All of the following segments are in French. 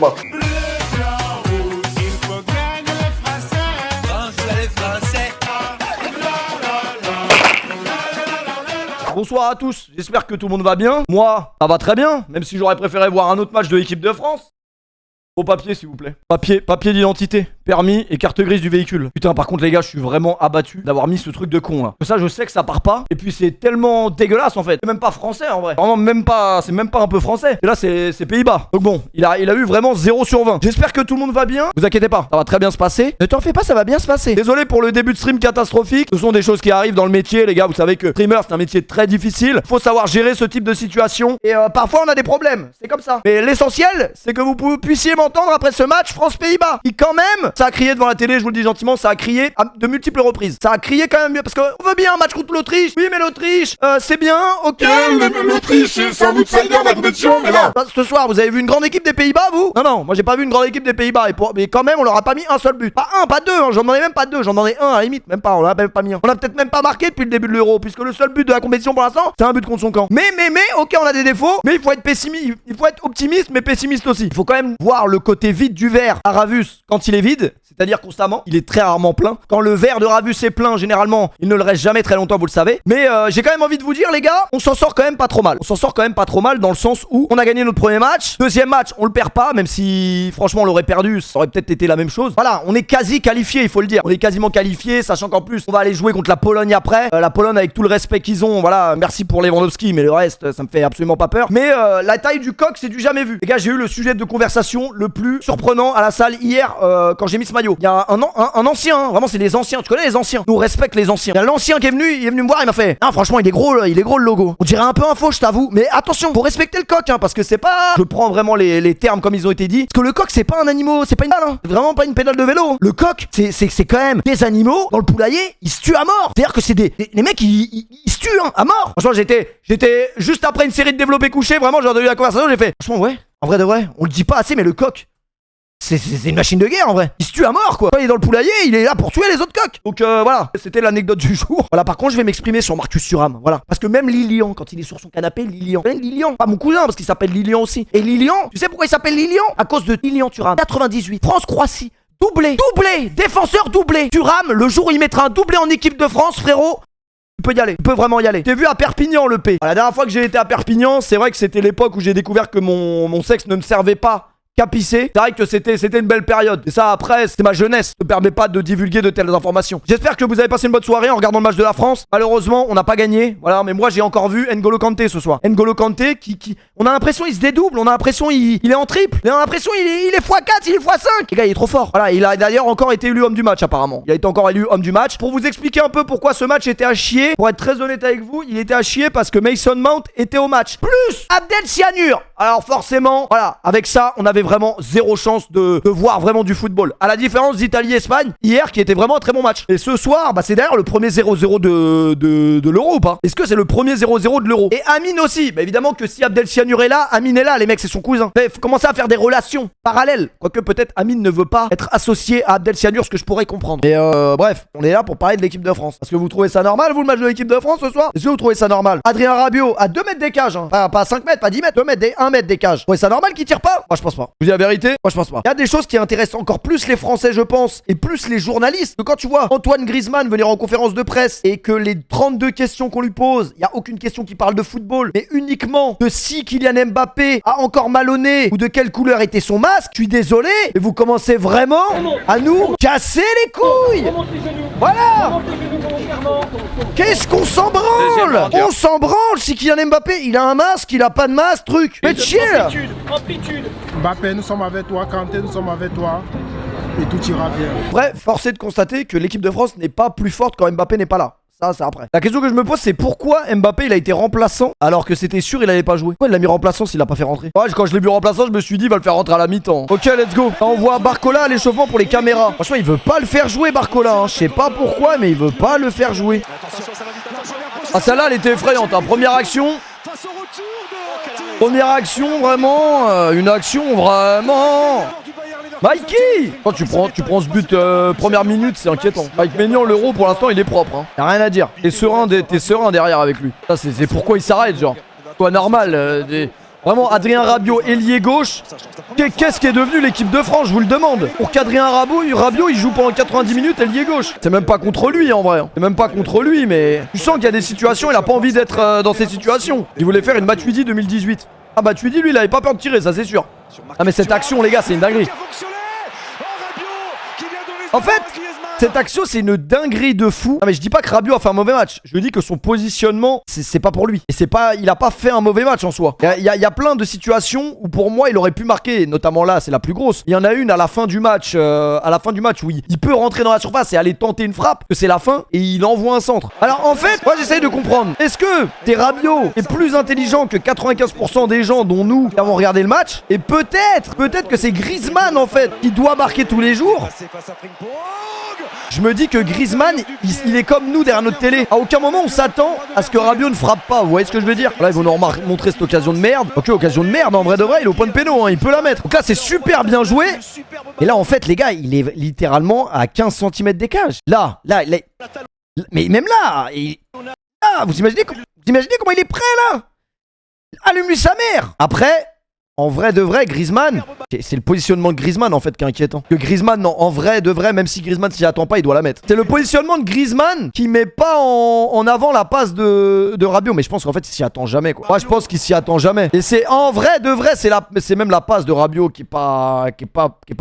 quoi. Bonsoir à tous, j'espère que tout le monde va bien. Moi, ça va très bien, même si j'aurais préféré voir un autre match de l'équipe de France. Au papier s'il vous plaît. Papier d'identité, permis et carte grise du véhicule. Putain par contre les gars je suis vraiment abattu d'avoir mis ce truc de con là. Ça je sais que ça part pas. Et puis c'est tellement dégueulasse en fait. C'est même pas français en vrai. Vraiment même pas, c'est même pas un peu français. Et là c'est Pays-Bas. Donc bon, il a eu vraiment 0 sur 20. J'espère que tout le monde va bien. Vous inquiétez pas, ça va très bien se passer. Ne t'en fais pas, ça va bien se passer. Désolé pour le début de stream catastrophique. Ce sont des choses qui arrivent dans le métier les gars. Vous savez que streamer c'est un métier très difficile. Faut savoir gérer ce type de situation. Et parfois on a des problèmes. C'est comme ça. Mais l'essentiel c'est que vous puissiez m'entendre après ce match France-Pays-Bas. Qui quand même, ça a crié devant la télé, je vous le dis gentiment, ça a crié à de multiples reprises. Ça a crié quand même mieux parce qu'on veut bien un match contre l'Autriche. Oui mais l'Autriche, c'est bien, ok. L'Autriche, c'est un outsider de la compétition, mais là. Ce soir, vous avez vu une grande équipe des Pays-Bas, vous? Non, moi j'ai pas vu une grande équipe des Pays-Bas. Mais quand même, on leur a pas mis un seul but. Pas un, pas deux, hein. J'en ai même pas deux, j'en ai un à la limite, même pas, on l'a même pas mis un. On a peut-être même pas marqué depuis le début de l'Euro, puisque le seul but de la compétition pour l'instant, c'est un but contre son camp. Mais, ok, on a des défauts, mais il faut être pessimiste, il faut être optimiste, mais pessimiste aussi. Il faut quand même voir le côté vide du verre à Ravus quand il est vide, c'est-à-dire constamment, il est très rarement plein. Quand le verre de Ravus est plein, généralement, il ne le reste jamais très longtemps, vous le savez. Mais j'ai quand même envie de vous dire, les gars, on s'en sort quand même pas trop mal. On s'en sort quand même pas trop mal dans le sens où on a gagné notre premier match. Deuxième match, on le perd pas, même si franchement on l'aurait perdu, ça aurait peut-être été la même chose. Voilà, on est quasi qualifié, il faut le dire. On est quasiment qualifié, sachant qu'en plus, on va aller jouer contre la Pologne après. La Pologne avec tout le respect qu'ils ont, voilà, merci pour Lewandowski, mais le reste, ça me fait absolument pas peur. Mais la taille du coq, c'est du jamais vu. Les gars, j'ai eu le sujet de conversation le plus surprenant à la salle hier quand j'ai mis ce maillot. Il y a un ancien, hein, vraiment c'est les anciens, tu connais les anciens. Nous on respecte les anciens. Il y a l'ancien qui est venu, il est venu me voir, il m'a fait ah franchement il est gros le logo. On dirait un peu un faux, je t'avoue. Mais attention, faut respecter le coq, hein, parce que c'est pas. Je prends vraiment les termes comme ils ont été dit. Parce que le coq c'est pas un animal, c'est pas une balle, hein. C'est vraiment pas une pédale de vélo. Hein. Le coq, c'est quand même des animaux dans le poulailler, ils se tuent à mort. C'est-à-dire que c'est les mecs ils se tuent hein, à mort. Franchement j'étais juste après une série de développés couchés, vraiment j'ai entendu la conversation, j'ai fait franchement ouais, en vrai de vrai, on le dit pas assez mais le coq. C'est une machine de guerre en vrai. Il se tue à mort quoi. Quand il est dans le poulailler, il est là pour tuer les autres coqs. Donc voilà, c'était l'anecdote du jour. Voilà, par contre, je vais m'exprimer sur Marcus Thuram. Voilà. Parce que même Lilian, quand il est sur son canapé, Lilian, pas mon cousin parce qu'il s'appelle Lilian aussi. Et Lilian, tu sais pourquoi il s'appelle Lilian? À cause de Lilian Thuram. 98, France-Croatie. Doublé, défenseur doublé. Thuram, le jour où il mettra un doublé en équipe de France, frérot. Tu peux y aller, tu peux vraiment y aller. T'es vu à Perpignan le P. La dernière fois que j'ai été à Perpignan, c'est vrai que c'était l'époque où j'ai découvert que mon sexe ne me servait pas. Capissé. C'est vrai que c'était une belle période. Et ça après, c'était ma jeunesse. Ne permet pas de divulguer de telles informations. J'espère que vous avez passé une bonne soirée en regardant le match de la France. Malheureusement, on n'a pas gagné. Voilà, mais moi j'ai encore vu N'Golo Kanté ce soir. N'Golo Kanté qui on a l'impression il se dédouble, on a l'impression il est en triple. On a l'impression il est x4, il est x5. Les gars, il est trop fort. Voilà, il a d'ailleurs encore été élu homme du match apparemment. Il a été encore élu homme du match. Pour vous expliquer un peu pourquoi ce match était à chier, pour être très honnête avec vous, il était à chier parce que Mason Mount était au match. Plus Abdel Sianur. Alors forcément, voilà, avec ça, on avait vraiment zéro chance de voir vraiment du football. À la différence d'Italie-Espagne, hier, qui était vraiment un très bon match. Et ce soir, bah c'est d'ailleurs le premier 0-0 de l'Euro ou pas? Est-ce que c'est le premier 0-0 de l'Euro? Et Amine aussi. Bah évidemment que si Abdel Sianur est là, Amine est là, les mecs, c'est son cousin. Il faut commencer à faire des relations parallèles. Quoique peut-être Amine ne veut pas être associé à Abdel Sianur, ce que je pourrais comprendre. Et bref, on est là pour parler de l'équipe de France. Est-ce que vous trouvez ça normal, vous, le match de l'équipe de France ce soir? Est-ce que vous trouvez ça normal? Adrien Rabiot à 2 mètres des cages, hein. Pas 5 mètres, pas 10 mètres, 2 mètres, 1 mètre des cages. Vous trouvez ça normal qu'il tire pas? Moi je pense pas. Je vous dis la vérité, moi je pense pas. Il y a des choses qui intéressent encore plus les Français, je pense, et plus les journalistes. Que quand tu vois Antoine Griezmann venir en conférence de presse et que les 32 questions qu'on lui pose, il y a aucune question qui parle de football, mais uniquement de si Kylian Mbappé a encore mal au nez ou de quelle couleur était son masque. Je suis désolé, mais vous commencez vraiment à nous casser les couilles. Voilà. Qu'est-ce qu'on s'en branle? On s'en branle si Kylian Mbappé il a un masque, il a pas de masque, truc. Mais chier. Mbappé, nous sommes avec toi. Kanté, nous sommes avec toi. Et tout ira bien. Bref, force est de constater que l'équipe de France n'est pas plus forte quand Mbappé n'est pas là. Ça, c'est après. La question que je me pose, c'est pourquoi Mbappé il a été remplaçant alors que c'était sûr il allait pas jouer. Pourquoi il l'a mis remplaçant s'il l'a pas fait rentrer? Ouais, quand je l'ai vu remplaçant, je me suis dit il va le faire rentrer à la mi-temps. Ok, let's go. Là, on voit Barcola à l'échauffement pour les caméras. Franchement, il veut pas le faire jouer, Barcola. Hein. Je sais pas pourquoi, mais il veut pas le faire jouer. Ah, celle-là, elle était effrayante. Hein. Première action, vraiment. Une action, vraiment. Mikey! Quand tu prends ce but première minute, c'est inquiétant. Mike Maignan, l'Euro pour l'instant il est propre hein. Y'a rien à dire. T'es serein derrière avec lui. Ça c'est pourquoi il s'arrête genre. Toi normal, Vraiment, Adrien Rabiot, ailier gauche. Qu'est-ce qui est devenu l'équipe de France, je vous le demande. Pour qu'Adrien Rabiot, il joue pendant 90 minutes ailier gauche. C'est même pas contre lui en vrai. C'est même pas contre lui, mais tu sens qu'il y a des situations, il a pas envie d'être dans ces situations. Il voulait faire une Matuidi 2018. Ah Matuidi, lui, il avait pas peur de tirer, ça c'est sûr. Ah mais cette action, les gars, c'est une dinguerie. En fait, cette action, c'est une dinguerie de fou. Non mais je dis pas que Rabiot a fait un mauvais match. Je dis que son positionnement, c'est pas pour lui. Et c'est pas, il a pas fait un mauvais match en soi. Il y a plein de situations où pour moi, il aurait pu marquer. Notamment là, c'est la plus grosse. Il y en a une à la fin du match. où il peut rentrer dans la surface et aller tenter une frappe. Que c'est la fin et il envoie un centre. Alors en fait, moi j'essaye de comprendre. Est-ce que t'es Rabiot est plus intelligent que 95% des gens, dont nous, qui avons regardé le match? Et peut-être que c'est Griezmann en fait qui doit marquer tous les jours. Je me dis que Griezmann, il est comme nous derrière notre télé. À aucun moment on s'attend à ce que Rabiot ne frappe pas. Vous voyez ce que je veux dire? Là ils vont nous montrer cette occasion de merde. Ok, occasion de merde, en vrai de vrai il est au point de péno, hein, il peut la mettre. Donc là c'est super bien joué. Et là en fait les gars, il est littéralement à 15 cm des cages. Là, mais même là, vous imaginez comment il est prêt là? Allume-lui sa mère. Après, en vrai de vrai, Griezmann, c'est le positionnement de Griezmann en fait qui est inquiétant. Que Griezmann, non, en vrai de vrai, même si Griezmann s'y attend pas, il doit la mettre. C'est le positionnement de Griezmann qui met pas en avant la passe de Rabiot. Mais je pense qu'en fait, il s'y attend jamais quoi. Moi, je pense qu'il s'y attend jamais. Et c'est en vrai de vrai, c'est même la passe de Rabiot qui est pas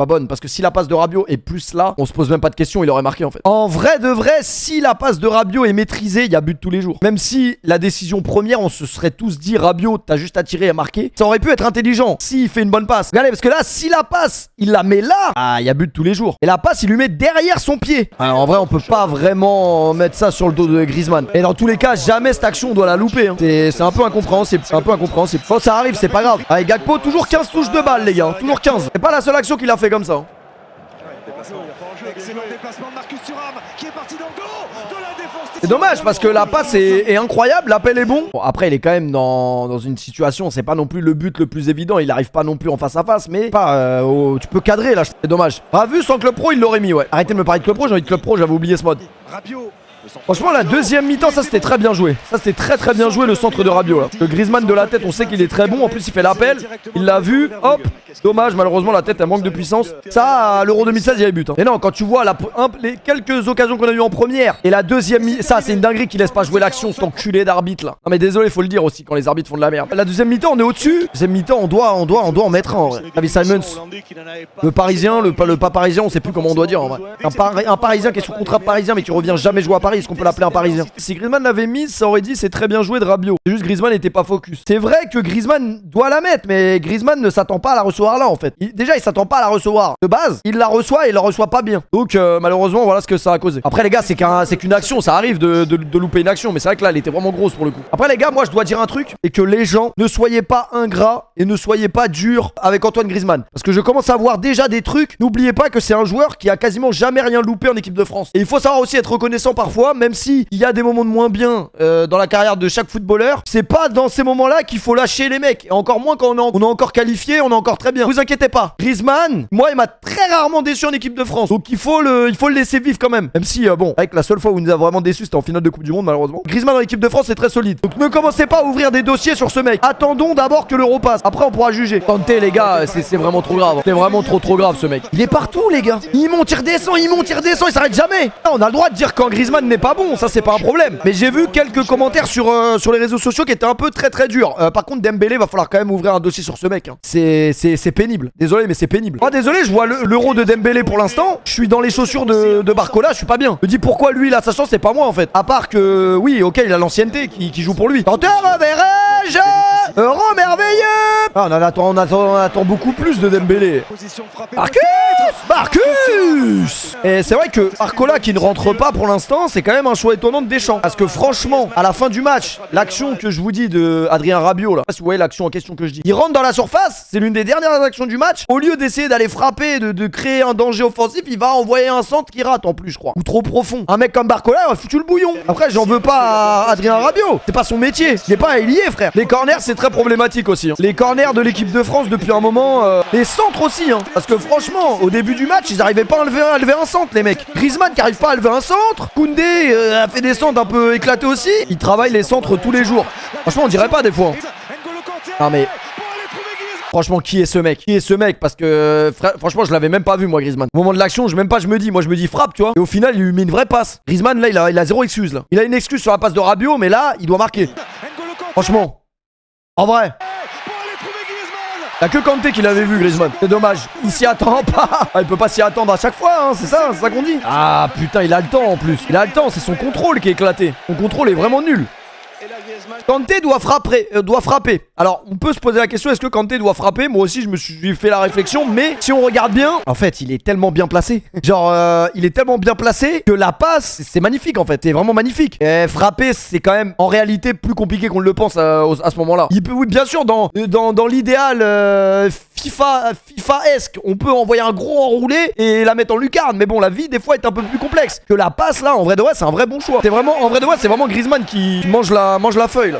bonne. Parce que si la passe de Rabiot est plus là, on se pose même pas de question, il aurait marqué en fait. En vrai de vrai, si la passe de Rabiot est maîtrisée, il y a but tous les jours. Même si la décision première, on se serait tous dit Rabiot, t'as juste à tirer et à marquer. Ça aurait pu être intelligent s'il fait une bonne passe. Regardez, parce que là, si la passe, il la met là, il y a but tous les jours. Et la passe, il lui met derrière son pied. Alors, en vrai, on peut pas vraiment mettre ça sur le dos de Griezmann. Et dans tous les cas, jamais cette action, on doit la louper. Hein. C'est un peu incompréhensible. Bon, ça arrive, c'est pas grave. Allez, Gakpo, toujours 15 touches de balle, les gars. Toujours 15. C'est pas la seule action qu'il a fait comme ça. Excellent déplacement de Marcus Thuram qui est parti dans le dos de la défense. C'est dommage parce que la passe est incroyable, l'appel est bon. Bon, après il est quand même dans une situation, c'est pas non plus le but le plus évident, il arrive pas non plus en face à face, mais pas tu peux cadrer là, c'est dommage. Vu sans club pro, il l'aurait mis, ouais. Arrêtez de me parler de club pro, j'ai envie de club pro, j'avais oublié ce mode. Franchement la deuxième mi-temps ça c'était très bien joué. Ça c'était très bien joué le centre de Rabiot là. Le Griezmann de la tête on sait qu'il est très bon. En plus il fait l'appel. Il l'a vu. Hop. Dommage malheureusement la tête elle manque de puissance. Ça à l'Euro 2016 il y avait but hein. Et non quand tu vois les quelques occasions qu'on a eu en première et la deuxième ça c'est une dinguerie qui laisse pas jouer l'action cet enculé d'arbitre là. Non mais désolé faut le dire aussi quand les arbitres font de la merde. La deuxième mi-temps on est au-dessus. Deuxième mi-temps on doit en mettre un en vrai. Xavi Simons. Le parisien, le pas parisien on sait plus comment on doit dire en vrai. Un parisien qui est sous contrat parisien mais qui revient jamais jouer à Paris. Est-ce qu'on peut l'appeler un parisien? Si Griezmann l'avait mise, ça aurait dit c'est très bien joué de Rabiot. C'est juste Griezmann n'était pas focus. C'est vrai que Griezmann doit la mettre, mais Griezmann ne s'attend pas à la recevoir là en fait. Déjà il s'attend pas à la recevoir de base. Il la reçoit et il la reçoit pas bien. Donc malheureusement voilà ce que ça a causé. Après les gars c'est qu'une action, ça arrive de louper une action, mais c'est vrai que là elle était vraiment grosse pour le coup. Après les gars moi je dois dire un truc, et que les gens ne soyez pas ingrats et ne soyez pas durs avec Antoine Griezmann. Parce que je commence à voir déjà des trucs. N'oubliez pas que c'est un joueur qui a quasiment jamais rien loupé en équipe de France. Et il faut savoir aussi être reconnaissant parfois, même si il y a des moments de moins bien dans la carrière de chaque footballeur, c'est pas dans ces moments-là qu'il faut lâcher les mecs. Et encore moins quand on est encore qualifié, on est encore très bien. Vous inquiétez pas. Griezmann, moi il m'a très rarement déçu en équipe de France. Donc il faut le laisser vivre quand même. Même si bon, avec la seule fois où il nous a vraiment déçu, c'était en finale de Coupe du Monde malheureusement. Griezmann en équipe de France c'est très solide. Donc ne commencez pas à ouvrir des dossiers sur ce mec. Attendons d'abord que l'Euro passe. Après on pourra juger. Tentez les gars, c'est vraiment trop grave. C'est vraiment trop grave ce mec. Il est partout les gars. Il monte, il redescend, il s'arrête jamais. On a le droit de dire quand Griezmann n'est pas bon, ça c'est pas un problème. Mais j'ai vu quelques commentaires sur les réseaux sociaux qui étaient un peu très durs. Par contre Dembélé va falloir quand même ouvrir un dossier sur ce mec hein. C'est pénible. Désolé mais c'est pénible. Moi désolé, je vois l'Euro de Dembélé pour l'instant. Je suis dans les chaussures de Barcola, je suis pas bien. Je me dis pourquoi lui il a sa chance, c'est pas moi en fait. À part que oui ok il a l'ancienneté qui joue pour lui. Te reverrai-je, Euro merveilleux. On attend beaucoup plus de Dembélé. Marcus. Et c'est vrai que Barcola qui ne rentre pas pour l'instant, c'est quand même un choix étonnant de Deschamps. Parce que franchement, à la fin du match, l'action que je vous dis de Adrien Rabiot là, je sais pas si vous voyez l'action en question que je dis. Il rentre dans la surface, c'est l'une des dernières actions du match. Au lieu d'essayer d'aller frapper, de créer un danger offensif, il va envoyer un centre qui rate en plus, je crois. Ou trop profond. Un mec comme Barcola, il a foutu le bouillon. Après, j'en veux pas à Adrien Rabiot. C'est pas son métier. Il est pas ailier, frère. Les corners, c'est très problématique aussi. Hein. Les corners de l'équipe de France depuis un moment. Les centres aussi, hein. Parce que franchement, au début du match, ils arrivaient pas à lever un centre, les mecs. Griezmann qui arrive pas à lever un centre. Koundé a fait des centres un peu éclatés aussi. Il travaille les centres tous les jours. Franchement, on dirait pas des fois. Non mais Franchement, qui est ce mec? Qui est ce mec? Parce que franchement, je l'avais même pas vu, moi, Griezmann. Au moment de l'action, je me dis frappe, tu vois. Et au final, il lui met une vraie passe. Griezmann, là, il a zéro excuse, là. Il a une excuse sur la passe de Rabiot, mais là, il doit marquer. Franchement. En vrai. Y'a que Kanté qui l'avait vu, Griezmann. C'est dommage. Il s'y attend pas. Ah, il peut pas s'y attendre à chaque fois, hein. C'est ça qu'on dit. Ah, putain, il a le temps en plus. Il a le temps, c'est son contrôle qui est éclaté. Son contrôle est vraiment nul. Kanté doit frapper. Alors, on peut se poser la question, est-ce que Kanté doit frapper? Moi aussi, je me suis fait la réflexion, mais si on regarde bien, en fait, il est tellement bien placé. Genre, il est tellement bien placé que la passe, c'est magnifique en fait. C'est vraiment magnifique. Et frapper, c'est quand même en réalité plus compliqué qu'on ne le pense à ce moment-là. Il peut, oui, bien sûr, dans l'idéal FIFA-esque, on peut envoyer un gros enroulé et la mettre en lucarne. Mais bon, la vie, des fois, est un peu plus complexe. Que la passe, là, en vrai de vrai, c'est un vrai bon choix. C'est vraiment, en vrai de vrai, c'est vraiment Griezmann qui mange la feuille, là.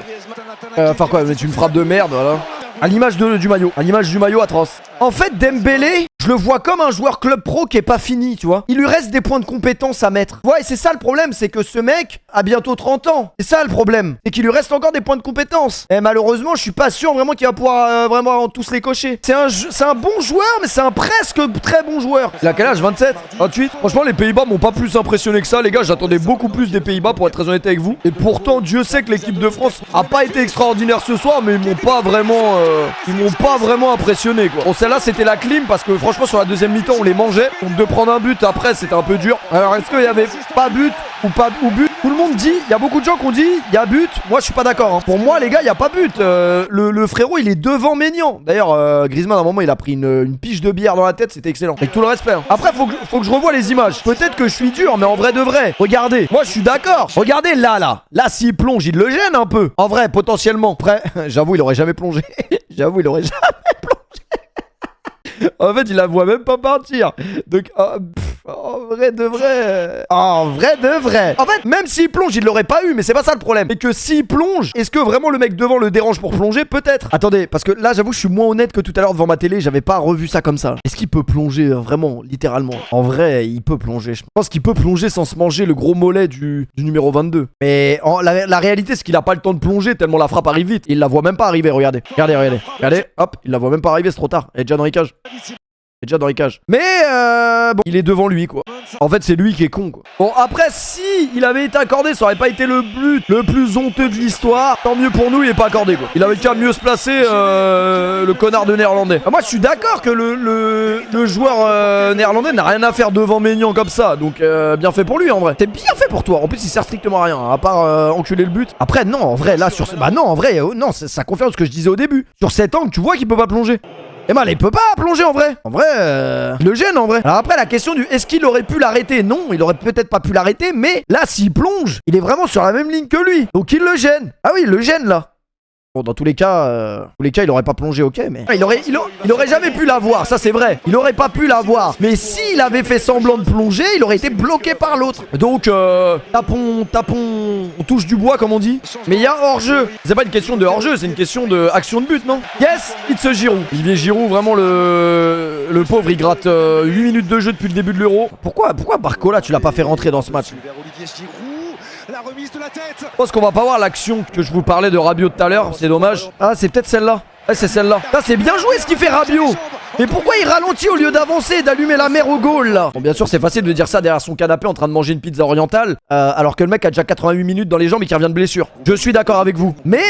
Enfin quoi, mais une frappe de merde, voilà. À l'image du maillot. À l'image du maillot atroce. En fait, Dembélé, je le vois comme un joueur club pro qui est pas fini, tu vois. Il lui reste des points de compétence à mettre. Ouais, et c'est ça le problème, c'est que ce mec a bientôt 30 ans. C'est ça le problème. C'est qu'il lui reste encore des points de compétence. Et malheureusement, je suis pas sûr vraiment qu'il va pouvoir vraiment tous les cocher. C'est un bon joueur, mais c'est un presque très bon joueur. Il a quel âge? 27? 28? Franchement, les Pays-Bas m'ont pas plus impressionné que ça, les gars. J'attendais beaucoup plus des Pays-Bas, pour être très honnête avec vous. Et pourtant, Dieu sait que l'équipe de France a pas été extraordinaire ce soir, mais ils m'ont pas vraiment impressionné, quoi. Bon, celle-là, c'était la clim, parce que franchement, sur la deuxième mi-temps, on les mangeait. Donc de prendre un but après, c'était un peu dur. Alors, est-ce qu'il y avait pas but ou but? Tout le monde dit, il y a beaucoup de gens qui ont dit, il y a but. Moi, je suis pas d'accord, hein. Pour moi, les gars, il y a pas but. Le frérot, il est devant Maignan. D'ailleurs, Griezmann, à un moment, il a pris une piche de bière dans la tête. C'était excellent. Avec tout le respect, hein. Après, faut que je revoie les images. Peut-être que je suis dur, mais en vrai de vrai, regardez. Moi, je suis d'accord. Regardez là. Là, s'il plonge, il le gêne un peu. En vrai, potentiellement. Après, j'avoue, il aurait jamais plongé. J'avoue, il aurait jamais plongé. En fait, il la voit même pas partir. Donc, en vrai de vrai. En fait, même s'il plonge, il l'aurait pas eu, mais c'est pas ça le problème. Et que s'il plonge, est-ce que vraiment le mec devant le dérange pour plonger? Peut-être. Attendez, parce que là, j'avoue, je suis moins honnête que tout à l'heure devant ma télé. J'avais pas revu ça comme ça. Est-ce qu'il peut plonger vraiment, littéralement? En vrai, il peut plonger. Je pense qu'il peut plonger sans se manger le gros mollet du numéro 22. Mais la réalité, c'est qu'il a pas le temps de plonger tellement la frappe arrive vite. Il la voit même pas arriver. Regardez, hop, il la voit même pas arriver, c'est trop tard. Elle est déjà dans les cages. Mais bon, il est devant lui, quoi. En fait, c'est lui qui est con, quoi. Bon, après, si il avait été accordé, ça aurait pas été le but le plus honteux de l'histoire. Tant mieux pour nous, il est pas accordé, quoi. Il avait qu'à mieux se placer, le connard de néerlandais. Moi, je suis d'accord que le joueur néerlandais n'a rien à faire devant Maignan comme ça. Donc, bien fait pour lui, en vrai. C'est bien fait pour toi. En plus, il sert strictement à rien, à part enculer le but. Après, non, en vrai, là, bah non, en vrai, non, ça confirme ce que je disais au début. Sur cet angle, tu vois qu'il peut pas plonger. Et mal, il peut pas plonger en vrai. En vrai, il le gêne en vrai. Alors après, la question du est-ce qu'il aurait pu l'arrêter? Non, il aurait peut-être pas pu l'arrêter, mais là, s'il plonge, il est vraiment sur la même ligne que lui. Donc il le gêne. Ah oui, il le gêne là. Bon, dans tous les cas, il aurait pas plongé, ok, mais il aurait jamais pu l'avoir, ça c'est vrai. Il aurait pas pu l'avoir. Mais s'il avait fait semblant de plonger, il aurait été bloqué par l'autre. Donc, tapons, on touche du bois comme on dit. Mais il y a hors-jeu. C'est pas une question de hors-jeu, c'est une question de action de but, non? Yes, it's Giroud. Olivier Giroud, vraiment le pauvre, il gratte 8 minutes de jeu depuis le début de l'Euro. Pourquoi Barcola, tu l'as pas fait rentrer dans ce match? La remise de la tête. Je pense qu'on va pas voir l'action que je vous parlais de Rabiot tout à l'heure, c'est dommage. Ah, c'est peut-être celle-là. Ouais, c'est celle-là. Ça, c'est bien joué ce qu'il fait Rabiot. Mais pourquoi il ralentit au lieu d'avancer et d'allumer la mer au goal là? Bon, bien sûr, c'est facile de dire ça derrière son canapé en train de manger une pizza orientale, alors que le mec a déjà 88 minutes dans les jambes et qu'il revient de blessure. Je suis d'accord avec vous. Mais,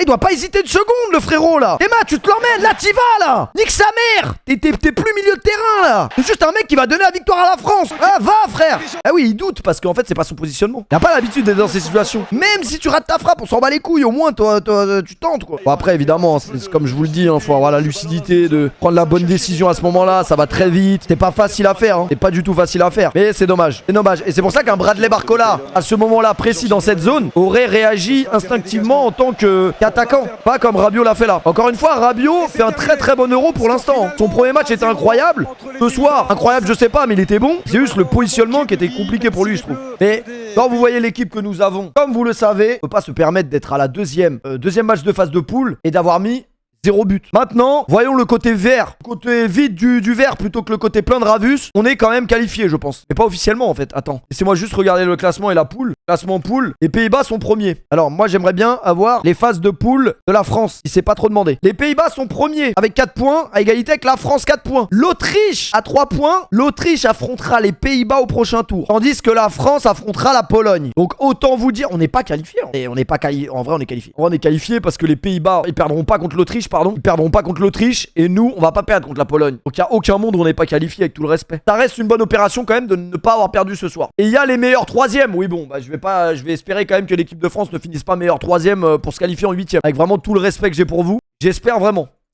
il doit pas hésiter une seconde, le frérot là. Emma, tu te l'emmènes là, t'y vas là. Nique sa mère. T'es plus milieu de terrain là. C'est juste un mec qui va donner la victoire à la France. Ah, va frère. Ah oui, il doute parce qu'en fait, c'est pas son positionnement. Il a pas l'habitude d'être dans ces situations. Même si tu rates ta frappe, on s'en bat les couilles. Au moins, toi, tu tentes quoi. Bon, après, évidemment, c'est comme je vous le dis, hein, faut avoir la lucidité de prendre la bonne décision à ce moment-là, ça va très vite. C'est pas facile à faire, hein. C'est pas du tout facile à faire. Mais c'est dommage. C'est dommage. Et c'est pour ça qu'un Bradley Barcola, à ce moment-là précis dans cette zone, aurait réagi instinctivement en tant qu'attaquant. Pas comme Rabiot l'a fait là. Encore une fois, Rabiot fait un très très bon Euro pour l'instant. Son premier match était incroyable. Ce soir, incroyable, je sais pas, mais il était bon. C'est juste le positionnement qui était compliqué pour lui, je trouve. Mais quand vous voyez l'équipe que nous avons, comme vous le savez, on peut pas se permettre d'être à la deuxième match de phase de poule et d'avoir mis 0 but. Maintenant, voyons le côté vert. Le côté vide du vert plutôt que le côté plein de Ravus. On est quand même qualifié, je pense. Mais pas officiellement, en fait. Attends. Laissez-moi juste regarder le classement et la poule. Classement poule. Les Pays-Bas sont premiers. Alors, moi, j'aimerais bien avoir les phases de poule de la France, si c'est pas trop demandé. Les Pays-Bas sont premiers avec 4 points, à égalité avec la France, 4 points. L'Autriche a 3 points. L'Autriche affrontera les Pays-Bas au prochain tour. Tandis que la France affrontera la Pologne. Donc, autant vous dire, on n'est pas qualifié. Et on n'est pas qualifié. En vrai, on est qualifié. En vrai, on est qualifié parce que les Pays-Bas, ils perdront pas contre l'Autriche, pardon. Ils perdront pas contre l'Autriche. Et nous, on va pas perdre contre la Pologne. Donc, il y a aucun monde où on n'est pas qualifié, avec tout le respect. Ça reste une bonne opération quand même de ne pas avoir perdu ce soir. Et il y a les meilleurs troisièmes. Oui, bon, bah, je vais espérer quand même que l'équipe de France ne finisse pas meilleur troisième pour se qualifier en 8ème. Avec vraiment tout le respect que j'ai pour vous. J'espère vraiment.